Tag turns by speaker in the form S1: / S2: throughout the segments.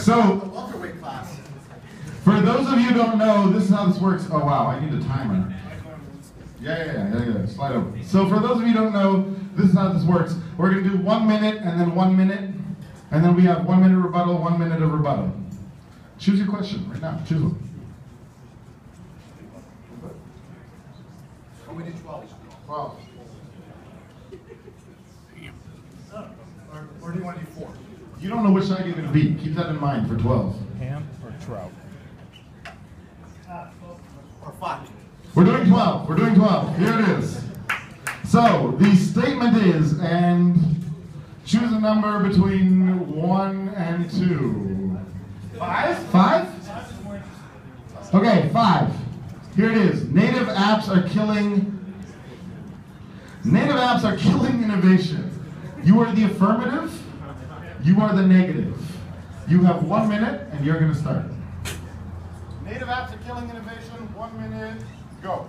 S1: So,
S2: welterweight class.
S1: for those of you who don't know, this is how this works. Oh wow, I need a timer. Yeah. Slide over. So for those of you who don't know, this is how this works. We're gonna do 1 minute and then 1 minute, and then we have 1 minute rebuttal, 1 minute of rebuttal. Choose your question right now. Choose one.
S2: Oh, we did 12.
S1: 12.
S2: Or do you want to do 4?
S1: You don't know which side you're gonna be. Keep that in mind for 12.
S3: Ham or trout?
S2: Or 5.
S1: We're doing 12. We're doing 12. Here it is. So the statement is, and choose a number between 1 and 2. 5? 5? Okay, 5. Here it is. Native apps are killing innovation. You are the affirmative. You are the negative. You have 1 minute, and you're going to start. Native apps are killing innovation. 1 minute. Go.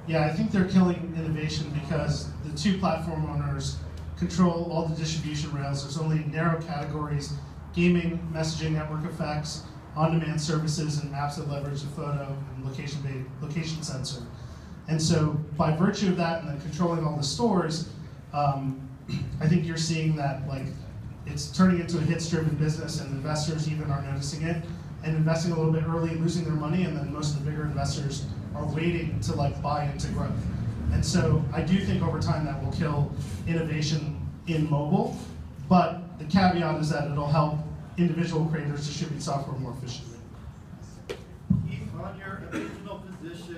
S4: Yeah, I think they're killing innovation because the two platform owners control all the distribution rails. There's only narrow categories: gaming, messaging, network effects, on-demand services, and apps that leverage the photo and location sensor. And so by virtue of that and then controlling all the stores, I think you're seeing that it's turning into a hits-driven business, and investors even are noticing it and investing a little bit early, losing their money, and then most of the bigger investors are waiting to buy into growth. And so I do think over time that will kill innovation in mobile, but the caveat is that it'll help individual creators distribute software more efficiently.
S2: Keep on your original position.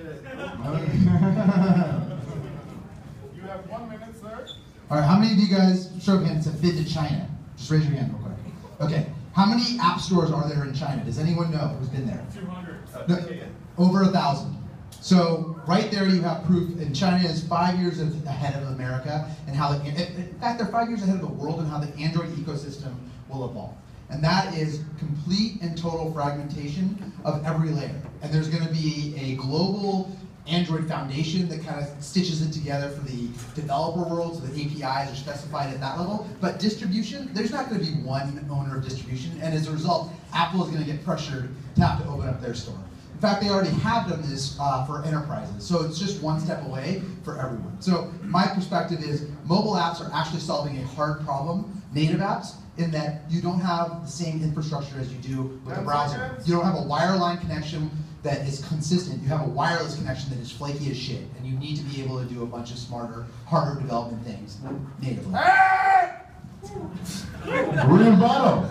S1: You have 1 minute, sir.
S5: All right, how many of you guys, show of hands, have been to China? Just raise your hand real quick. Okay, how many app stores are there in China? Does anyone know who's been there?
S4: 200.
S5: No, over 1,000. So right there you have proof, and China is 5 years ahead of America, and how, in fact, they're 5 years ahead of the world and how the Android ecosystem will evolve. And that is complete and total fragmentation of every layer. And there's going to be a global Android foundation that kind of stitches it together for the developer world, so the APIs are specified at that level. But distribution, there's not going to be one owner of distribution, and as a result, Apple is going to get pressured to have to open up their store. In fact, they already have done this for enterprises, so it's just one step away for everyone. So my perspective is mobile apps are actually solving a hard problem, native apps, in that you don't have the same infrastructure as you do with the browser. You don't have a wireline connection that is consistent. You have a wireless connection that is flaky as shit, and you need to be able to do a bunch of smarter, harder development things natively.
S1: Rebuttal.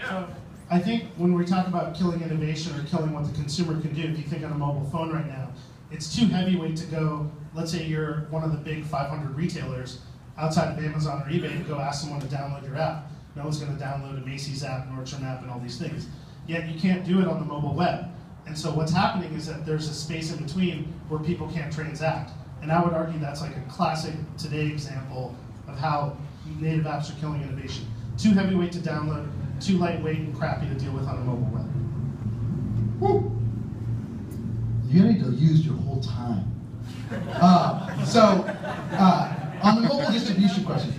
S4: So I think when we talk about killing innovation or killing what the consumer can do, if you think on a mobile phone right now, it's too heavyweight to go, let's say you're one of the big 500 retailers outside of Amazon or eBay, to go ask someone to download your app. No one's going to download a Macy's app, Nordstrom app, and all these things. Yet you can't do it on the mobile web. And so what's happening is that there's a space in between where people can't transact. And I would argue that's like a classic today example of how native apps are killing innovation. Too heavyweight to download, too lightweight and crappy to deal with on a mobile web.
S5: Woo. You need to use your whole time. On the mobile distribution question,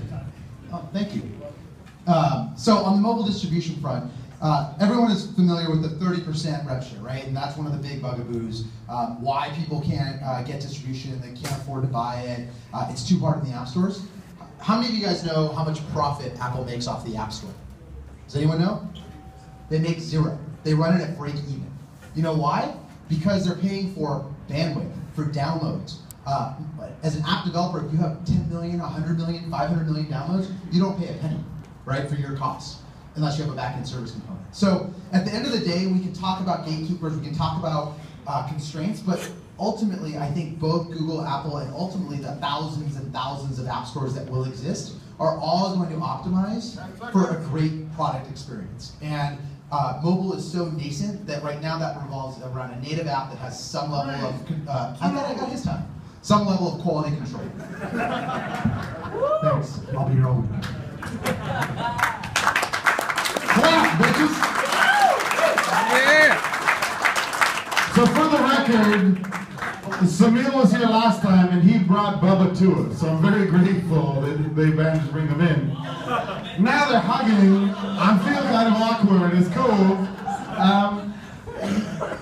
S5: thank you. So on the mobile distribution front, everyone is familiar with the 30% rev share, right? And that's one of the big bugaboos. Why people can't get distribution, they can't afford to buy it. It's too hard in the app stores. How many of you guys know how much profit Apple makes off the App Store? Does anyone know? They make 0. They run it at break even. You know why? Because they're paying for bandwidth, for downloads. As an app developer, if you have 10 million, 100 million, 500 million downloads, you don't pay a penny, right, for your costs, unless you have a back-end service component. So at the end of the day, we can talk about gatekeepers, we can talk about constraints, but ultimately, I think both Google, Apple, and ultimately the thousands and thousands of app stores that will exist are all going to optimize for a great product experience. And mobile is so nascent that right now that revolves around a native app that has some level of, I thought I got his time, some level of quality control. Thanks, I'll be your own.
S1: Clap, bitches!
S3: Yeah!
S1: So for the record, Samil was here last time and he brought Bubba to us, so I'm very grateful that they managed to bring them in. Now they're hugging. I feel kind of awkward. It's cool.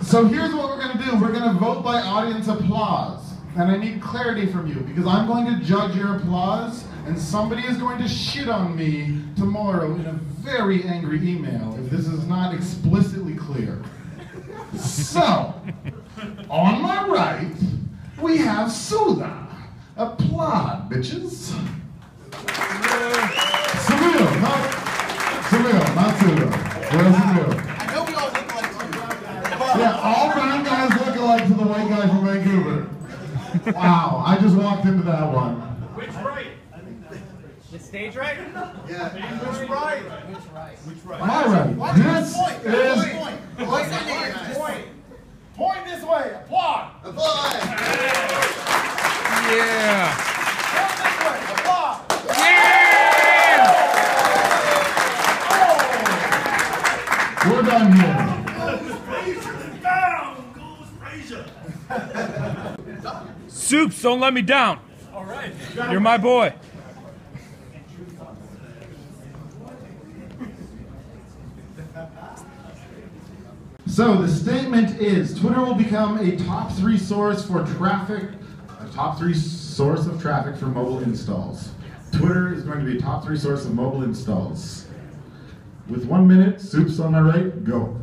S1: So here's what we're going to do. We're going to vote by audience applause. And I need clarity from you because I'm going to judge your applause and somebody is going to shit on me tomorrow in a very angry email if this is not explicitly clear. So, on my right, we have Sudha. Applaud, bitches. Samil, not Sudha. Where's Samil?
S2: I know we all look like you.
S1: Yeah, all brown guys look alike to the white guy from Vancouver. Wow, I just walked into that one.
S3: Which right? The stage right?
S2: Yeah. Which right? Which right?
S1: My right. This
S2: Point.
S1: is
S2: Point. Point.
S3: Point. Point this way. Applaud.
S2: Applaud.
S6: Yeah.
S3: Point this way. Applaud.
S1: we're done here.
S3: Down goes Frazier.
S6: Soups, don't let me down.
S3: All right.
S6: You're my boy.
S1: So the statement is Twitter will become a top 3 source for traffic, a top 3 source of traffic for mobile installs. Twitter is going to be a top 3 source of mobile installs. With 1 minute, Soups on my right, go.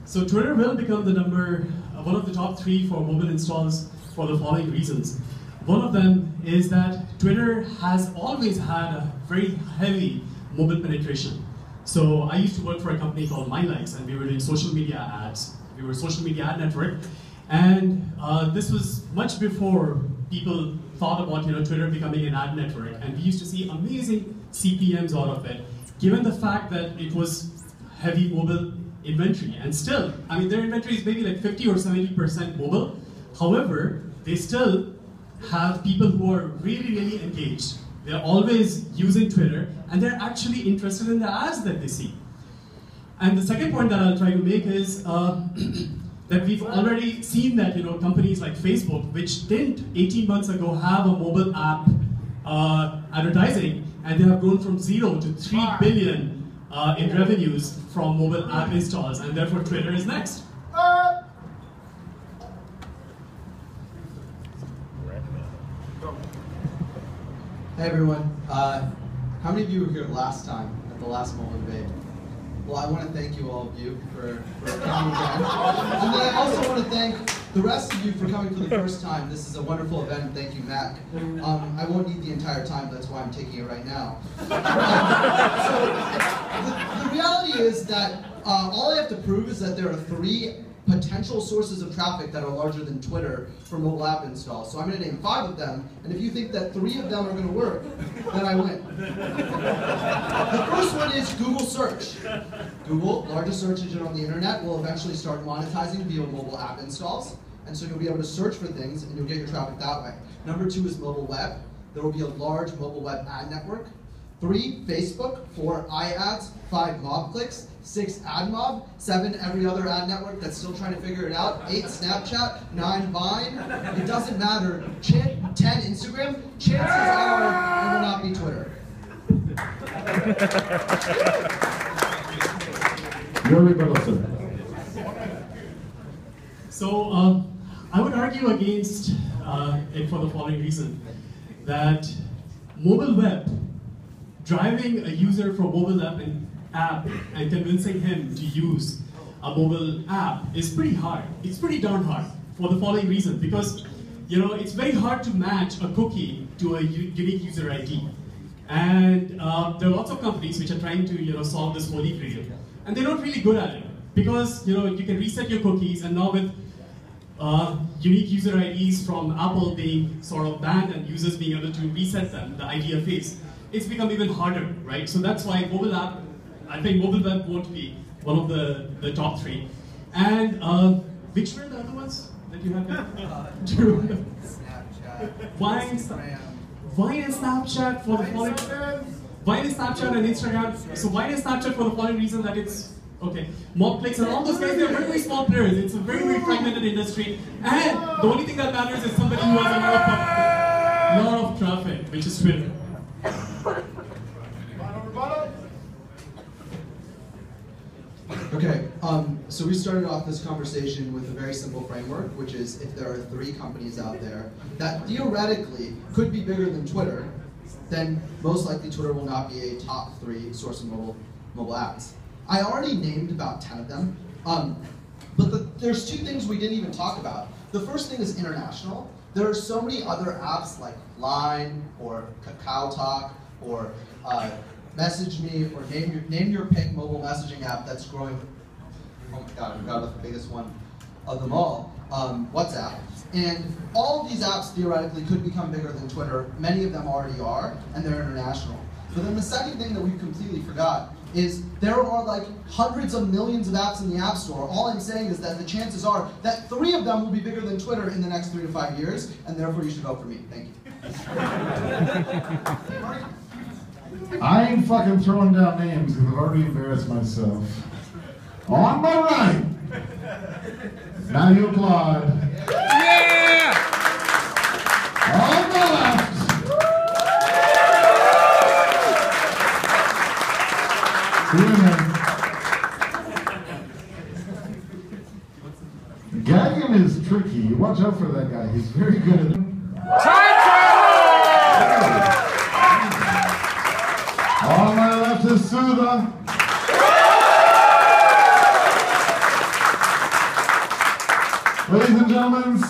S7: So Twitter will become one of the top 3 for mobile installs for the following reasons. One of them is that Twitter has always had a very heavy mobile penetration. So I used to work for a company called MyLikes, and we were doing social media ads. We were a social media ad network, and this was much before people thought about Twitter becoming an ad network, and we used to see amazing CPMs out of it, given the fact that it was heavy mobile inventory. And still, I mean, their inventory is maybe like 50 or 70% mobile. However, they still have people who are really, really engaged. They're always using Twitter, and they're actually interested in the ads that they see. And the second point that I'll try to make is that we've already seen that companies like Facebook, which didn't 18 months ago have a mobile app advertising, and they have grown from 0 to 3 billion in revenues from mobile app installs, and therefore Twitter is next.
S8: Hey everyone, how many of you were here last time at the last mobile debate? Well, I want to thank you, all of you, for coming again. And then I also want to thank the rest of you for coming for the first time. This is a wonderful event, and thank you, Mac. I won't need the entire time, that's why I'm taking it right now. So, the reality is that all I have to prove is that there are 3 potential sources of traffic that are larger than Twitter for mobile app installs. So I'm going to name 5 of them, and if you think that 3 of them are going to work, then I win. The first one is Google search. Google, largest search engine on the internet, will eventually start monetizing via mobile app installs, and so you'll be able to search for things and you'll get your traffic that way. Number 2 is mobile web. There will be a large mobile web ad network. 3, Facebook. 4, iAds. 5, mob clicks. 6, AdMob. 7, every other ad network that's still trying to figure it out. 8, Snapchat. 9, Vine. It doesn't matter. 10, Instagram. Chances are it will not be Twitter.
S1: Your rebuttal, sir.
S7: So I would argue against it for the following reason, that mobile web, driving a user from mobile app and convincing him to use a mobile app is pretty hard. It's pretty darn hard for the following reason, because it's very hard to match a cookie to a unique user ID. And there are lots of companies which are trying to solve this holy grail, and they're not really good at it, because you can reset your cookies, and now with unique user IDs from Apple being sort of banned and users being able to reset them, the IDFAs, it's become even harder, right? So that's why I think mobile web won't be one of the top 3. And which were the other ones that you had there?
S8: Snapchat.
S7: Vine and Snapchat for the following. Vine and Snapchat and Instagram. So Vine and Snapchat for the following reason that it's Okay, Mobclicks and all those guys, they're very, very small players. It's a very, very fragmented industry. And the only thing that matters is somebody who has a lot of traffic, which is Twitter.
S8: Okay, so we started off this conversation with a very simple framework, which is if there are 3 companies out there that theoretically could be bigger than Twitter, then most likely Twitter will not be a top 3 source of mobile apps. I already named about 10 of them, but there's 2 things we didn't even talk about. The first thing is international. There are so many other apps like Line or KakaoTalk or Message Me or name your pick mobile messaging app that's growing. Oh my god, I forgot about the biggest one of them all, WhatsApp. And all of these apps theoretically could become bigger than Twitter. Many of them already are, and they're international. But then the second thing that we completely forgot is there are like hundreds of millions of apps in the App Store. All I'm saying is that the chances are that 3 of them will be bigger than Twitter in the next 3 to 5 years, and therefore you should vote for me. Thank you.
S1: I ain't fucking throwing down names because I've already embarrassed myself. On my right. Now you applaud.
S6: Yeah!
S1: On the left. Gagging is tricky. Watch out for that guy. He's very good at it. On my left is Sudha. Ladies and gentlemen.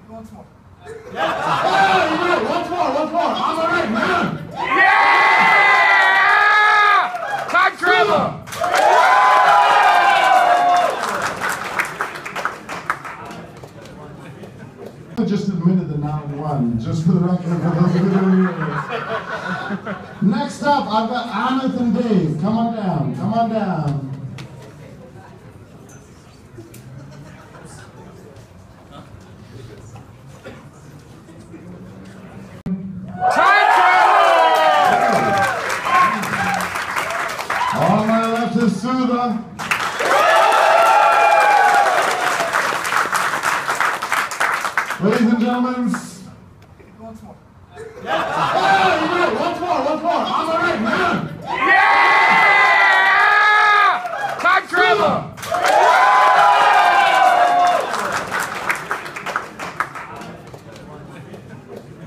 S1: Once more. Oh, you know, once more. On the right, man.
S6: Yeah! Time travel!
S1: Just admitted that now won, just for the record. Next up, I've got Aneth and Dave. Come on down.
S6: Time travel!
S1: On my left is Sudha. Ladies and gentlemen. Once more. Oh, you know, once more. On the right, man.
S6: Yeah! Time travel!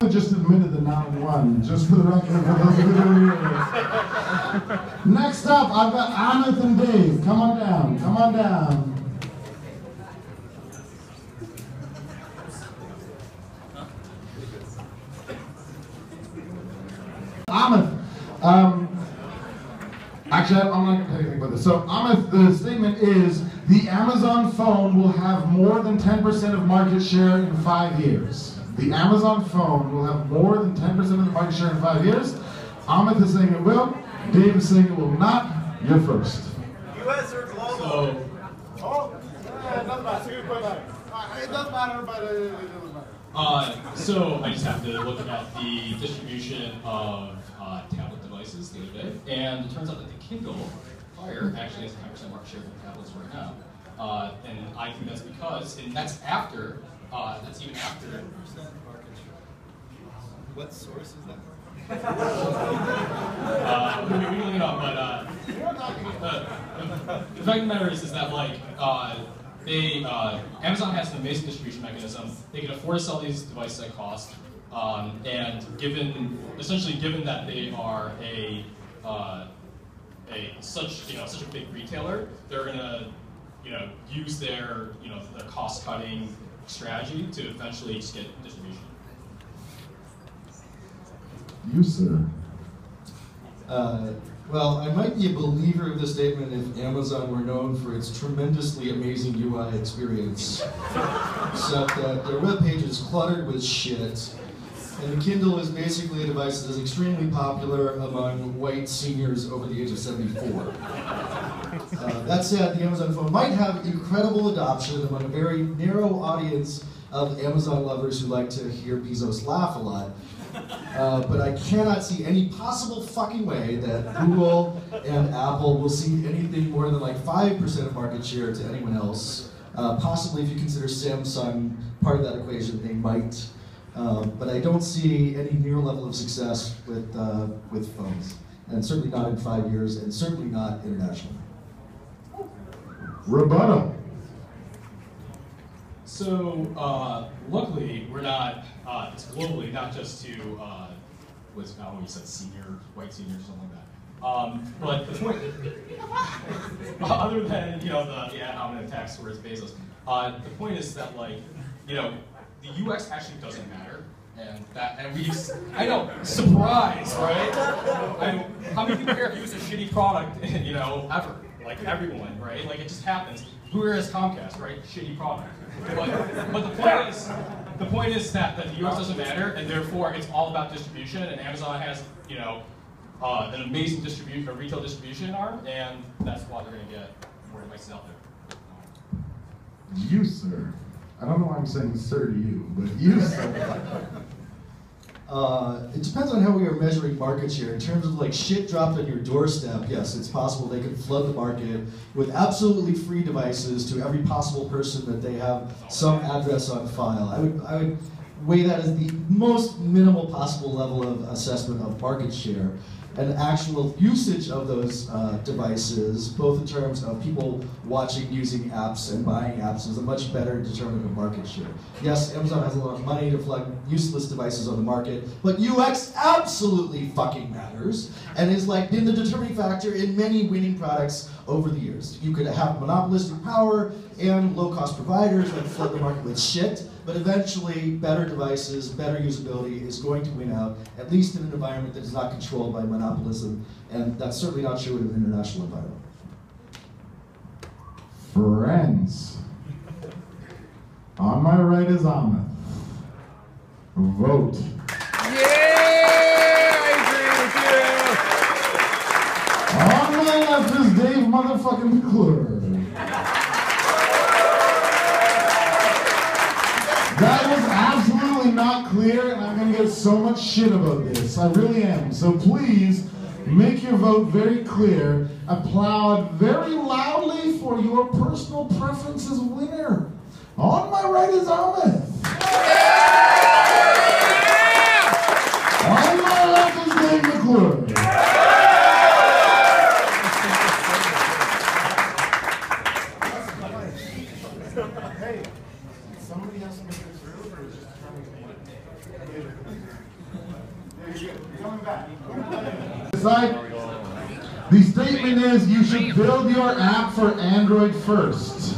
S1: Just admitted that now won, just for the record. Next up, I've got Aneth and Dave. Come on down. Ameth, actually, I'm not going to tell you anything about this. So, Ameth, the statement is, the Amazon phone will have more than 10% of market share in 5 years. The Amazon phone will have more than 10% of the market share in 5 years. Ameth is saying it will. Dave is saying it will not. You're first.
S2: US or global?
S7: So,
S3: It doesn't matter. It's a good question. It doesn't matter, but it doesn't matter.
S9: So I just have to look at the distribution of tablet devices the other day, and it turns out that the Kindle Fire actually has 10% market share of tablets right now. And I think that's because, and that's after, that's even after.
S2: What source is that?
S9: We can look it up, but the fact of the matter is that like Amazon has an amazing distribution mechanism. They can afford to sell these devices at cost, and essentially given that they are such a big retailer, they're gonna use their their cost cutting strategy to eventually just get distribution.
S1: You, sir.
S10: Well, I might be a believer of the statement if Amazon were known for its tremendously amazing UI experience. Except that their webpage is cluttered with shit, and the Kindle is basically a device that is extremely popular among white seniors over the age of 74. That said, the Amazon phone might have incredible adoption among a very narrow audience of Amazon lovers who like to hear Bezos laugh a lot. But I cannot see any possible fucking way that Google and Apple will see anything more than like 5% of market share to anyone else. Possibly, if you consider Samsung part of that equation, they might. But I don't see any near level of success with phones, and certainly not in 5 years, and certainly not internationally.
S1: Rebuttal.
S9: So, luckily, we're not, it's globally, not just to, what's now you said senior, white senior, something like that. But the point, other than, you know, the ad hominem attacks towards Bezos, the point is that, like, you know, the UX actually doesn't matter. I know, surprise, right? How many people here have used a shitty product, you know, ever? Like everyone, right? Like it just happens. Who here has Comcast, right? Shitty product. But the point is that the UX doesn't matter, and therefore it's all about distribution. And Amazon has, you know, an amazing retail distribution arm, and that's why they're going to get more devices out there.
S1: You, sir. I don't know why I'm saying sir to you, but you, sir.
S10: It depends on how we are measuring market share. In terms of like shit dropped on your doorstep, yes, it's possible they could flood the market with absolutely free devices to every possible person that they have some address on file. I would weigh that as the most minimal possible level of assessment of market share. And actual usage of those devices, both in terms of people watching, using apps, and buying apps, is a much better determinant of market share. Yes, Amazon has a lot of money to flood useless devices on the market, but UX absolutely fucking matters, and is like been the determining factor in many winning products over the years. You could have monopolistic power and low-cost providers that flood the market with shit, but eventually better devices, better usability is going to win out, at least in an environment that is not controlled by monopolism, and that's certainly not true in an international environment.
S1: Friends. On my right is Ahmed. Vote.
S6: Yeah, I agree with you.
S1: On my left is Dave motherfucking McClure. That was absolutely not clear, and I'm going to get so much shit about this. I really am. So please, make your vote very clear. Applaud very loudly for your personal preference as winner. On my right is Ahmed. On my left is Dave McClure.
S3: Hey, somebody has to make this through, or is it just coming to me? You're coming back.
S1: The statement is you should build your app for Android first.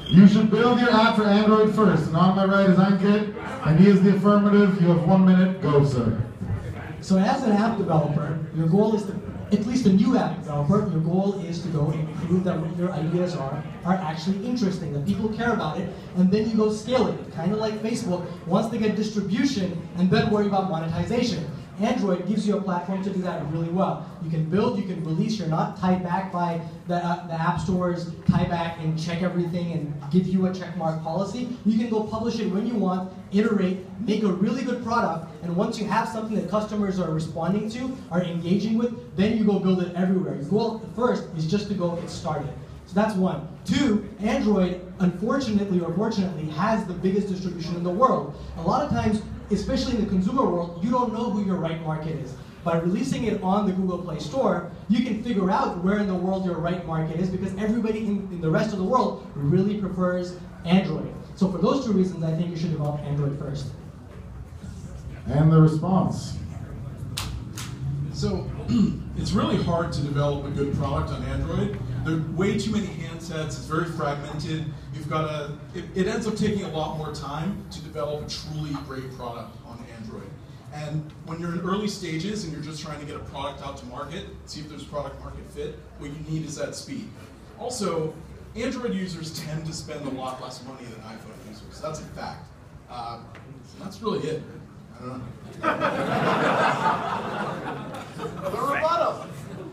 S1: You should build your app for Android first. And on my right is Ankit, and he is the affirmative. You have 1 minute. Go, sir.
S11: So as an app developer, your goal is to, at least a new app developer, your goal is to go and prove that what your ideas are actually interesting, that people care about it, and then you go scale it. Kind of like Facebook wants to get distribution and then worry about monetization. Android gives you a platform to do that really well. You can build, you can release, you're not tied back by the app stores, tie back and check everything and give you a checkmark policy. You can go publish it when you want, iterate, make a really good product, and once you have something that customers are responding to, are engaging with, then you go build it everywhere. Your goal first is just to go get started. So that's one. Two, Android, unfortunately or fortunately, has the biggest distribution in the world. A lot of times, especially in the consumer world, you don't know who your right market is. By releasing it on the Google Play Store, you can figure out where in the world your right market is, because everybody in the rest of the world really prefers Android. So for those two reasons, I think you should develop Android first.
S1: And the response.
S12: So it's really hard to develop a good product on Android. There are way too many handsets, it's very fragmented. You've got to, it ends up taking a lot more time to develop a truly great product on Android. And when you're in early stages and you're just trying to get a product out to market, see if there's product market fit, what you need is that speed. Also, Android users tend to spend a lot less money than iPhone users. That's a fact. So that's really it. I don't know.
S3: The rebuttal.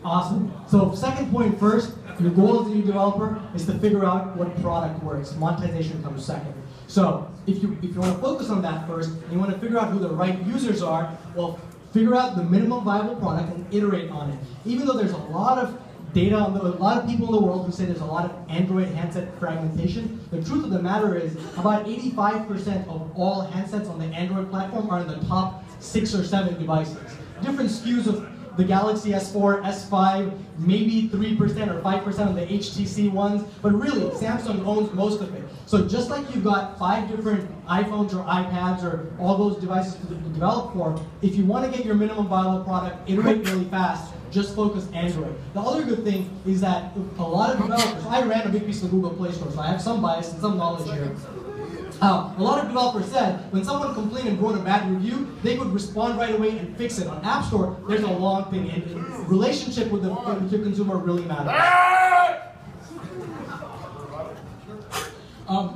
S11: Awesome. So second point first, your goal as a new developer is to figure out what product works. Monetization comes second. So if you want to focus on that first, and you want to figure out who the right users are, well, figure out the minimum viable product and iterate on it. Even though there's a lot of data, a lot of people in the world who say there's a lot of Android handset fragmentation, the truth of the matter is about 85% of all handsets on the Android platform are in the top 6 or 7 devices. Different SKUs of the Galaxy S4, S5, maybe 3% or 5% of the HTC ones, but really, Samsung owns most of it. So just like you've got 5 different iPhones or iPads or all those devices to develop for, if you want to get your minimum viable product, iterate really fast, just focus Android. The other good thing is that a lot of developers, I ran a big piece of the Google Play Store, so I have some bias and some knowledge here. A lot of developers said when someone complained and wrote a bad review, they could respond right away and fix it. On App Store, there's a long thing, and relationship with your consumer really matters.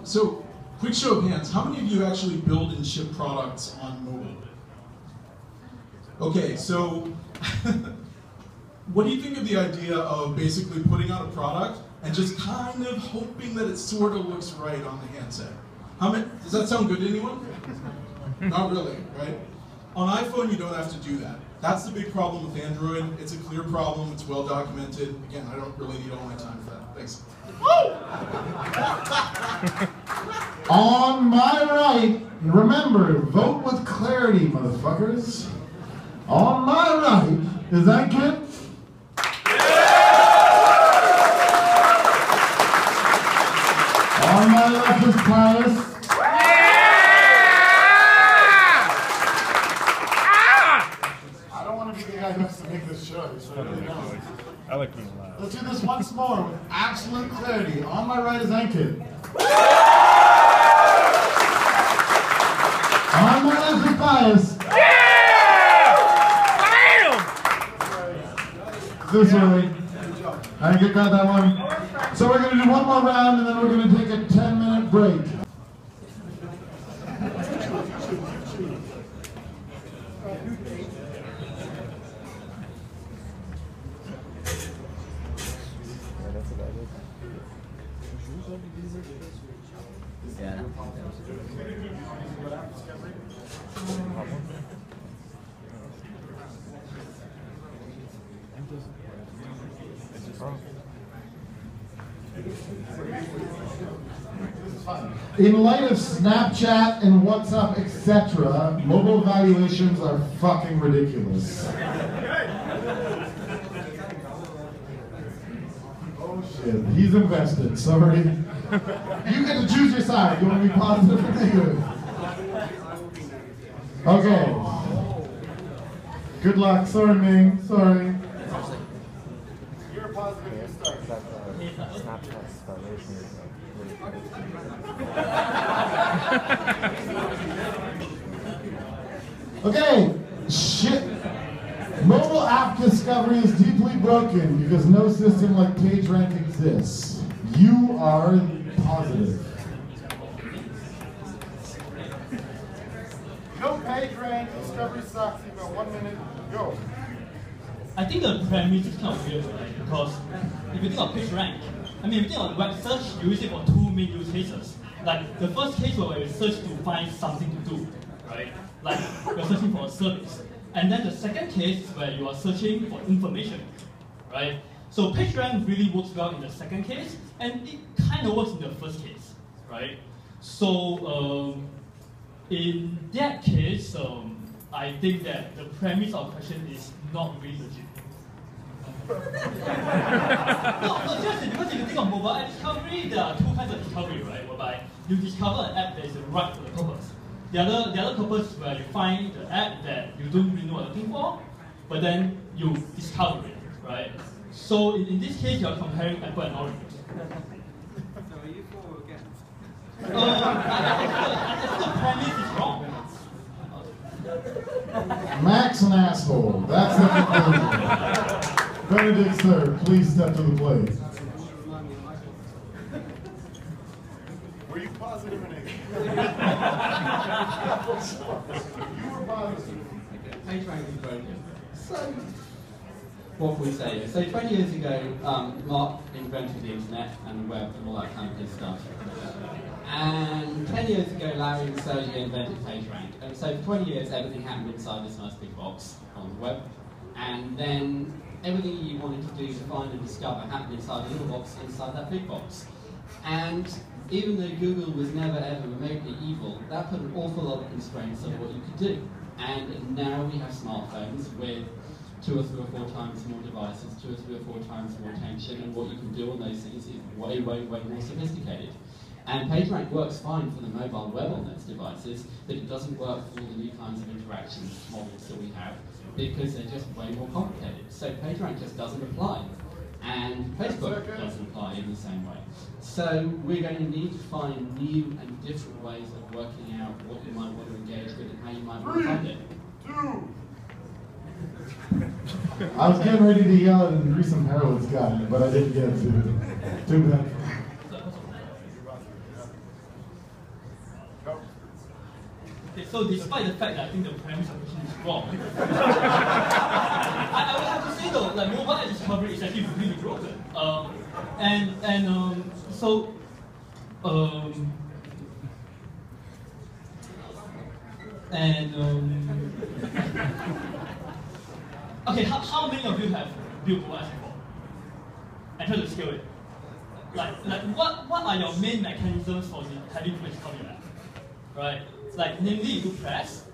S12: So, quick show of hands. How many of you actually build and ship products on mobile? Okay, so what do you think of the idea of basically putting out a product and just kind of hoping that it sort of looks right on the handset? Does that sound good to anyone? Not really, right? On iPhone, you don't have to do that. That's the big problem with Android. It's a clear problem. It's well documented. Again, I don't really need all my time for that. Thanks.
S1: On my right, remember, vote with clarity, motherfuckers. On my right, is that good? On my left is Pius.
S3: I don't want to be the guy who has to make this choice.
S1: I like being loud. Let's do this once more with absolute clarity. On my right is Ankit. On my left is Pius. This way. Ankit got that one. So we're going to do one more round and then we're going to take a 10-minute break. In light of Snapchat and WhatsApp, etc., mobile valuations are fucking ridiculous. Oh shit, he's invested, sorry. You get to choose your side. You want to be positive or negative? Okay. Good luck, sorry Ming, sorry.
S3: You're positive, you start.
S1: Okay, shit. Mobile app discovery is deeply broken because no system like PageRank exists. You are positive.
S3: No PageRank, discovery sucks, you've got 1 minute, go.
S13: I think the premise is kind of weird, right? Because if you think of PageRank, I mean, if you think of web search, you use it for 2 main use cases. Like, the first case where you search to find something to do, right? Like, you're searching for a service. And then the second case is where you are searching for information, right? So PageRank really works well in the second case, and it kind of works in the first case, right? So, in that case, I think that the premise of the question is not really legit. No, seriously, because if you think of mobile app discovery, there are 2 kinds of discovery, right? Whereby you discover an app that is right for the purpose. The other purpose is where you find the app that you don't really know what you're looking for, but then you discover it, right? So in this case, you're comparing apple and orange.
S2: So are you for or against?
S13: I think the premise is wrong.
S1: Mac's an asshole. That's the conclusion. Benedict, sir, please step to the plate.
S3: Were you positive or negative? You were positive.
S2: PageRank is broken. what can we say? So 20 years ago, Mark invented the internet and the web and all that kind of good stuff. And 10 years ago, Larry and Sergey invented PageRank. And so for 20 years, everything happened inside this nice big box on the web. And then everything you wanted to do to find and discover happened inside a little box inside that big box. And even though Google was never ever remotely evil, that put an awful lot of constraints on what you could do. And now we have smartphones with 2 or 3 or 4 times more devices, 2 or 3 or 4 times more attention, and what you can do on those things is way, way, way more sophisticated. And PageRank works fine for the mobile web on those devices, but it doesn't work for all the new kinds of interaction models that we have, because they're just way more complicated. So PageRank just doesn't apply. And Facebook doesn't apply in the same way. So we're going to need to find new and different ways of working out what you might want to engage with and how you might want to find it.
S1: 2. I was getting ready to yell at Greasem Heroin's guy, but I didn't get to. Too bad.
S13: Okay, so despite the fact that I think the premise of the question is wrong, I would have to say though, like mobile discovery is actually really broken. Okay, how many of you have built mobile apps before? And try to scale it. Like what are your main mechanisms for having people discover your app? Right? Like namely you press,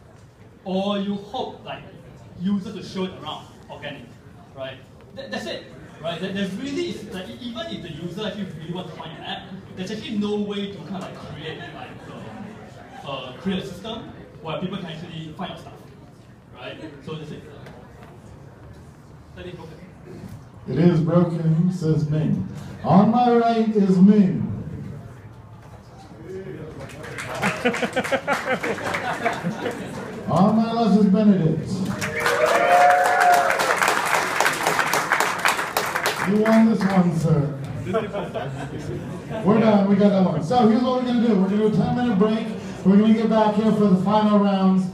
S13: or you hope like users to show it around organic. Right? That's it. Right? There's really like even if the user actually really wants to find your app, there's actually no way to kind of like create create a system where people can actually find your stuff. Right? So that's it. That is broken.
S1: It is broken, says Ming. On my right is Ming. On my left is Benedict. You won this one, sir. We're done, we got that one. So here's what we're going to do. We're going to do a 10-minute break. We're going to get back here for the final rounds.